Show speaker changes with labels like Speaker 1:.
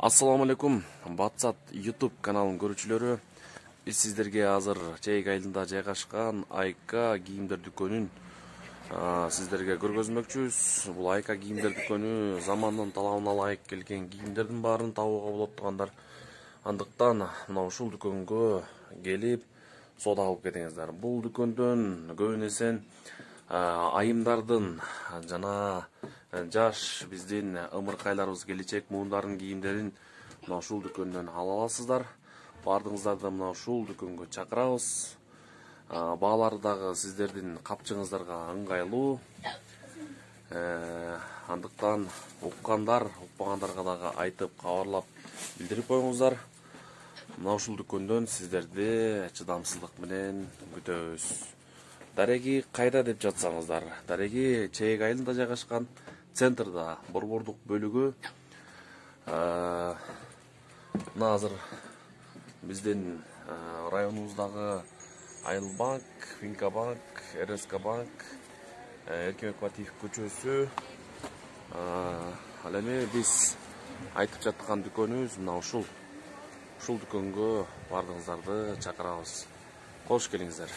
Speaker 1: Assalamu alaikum. Батсат YouTube каналын көрүүчүлөрү. Биз сиздерге азыр Чейик айылында жайгашкан Айка кийимдер дүкөнүн сиздерге көргөзмөкчүбүз. Бул Айка кийимдер дүкөнү замандын талабына ылайык келген кийимдердин баарын табууга болот тургандар. Андыктан мына ушул дүкөнгө келип соода кылып кетиңиздер. Бул дүкөндөн көбүнесе айымдардын жана жаш биздин ымыркайларыбыз келечек муундардын кийимдерин мына ушул дүкөндөн ала аласыздар. Бардыгыңыздарды мына ушул дүкөнгө чакырабыз. Баалары дагы сиздердин капчыгыңыздарга ыңгайлуу. Андыктан укпагандарга дагы айтып кабарлап билдирип коюңуздар. Мына ушул дүкөндөн сиздерди чыдамсыздык менен күтөбүз. Дареги кайда деп жатсаңыздар, дареги Чейик айылында жайгашкан центрда борбордук бөлүгү. Мына азыр биздин районубуздагы Айыл банк, Финка банк, РСК банк, Эркебек Батиев көчөсү. Ал эми биз айтып жаткан дүкөнүбүз мына ушул дүкөнгө бардыгыңыздарды чакырабыз. Кош келиңиздер.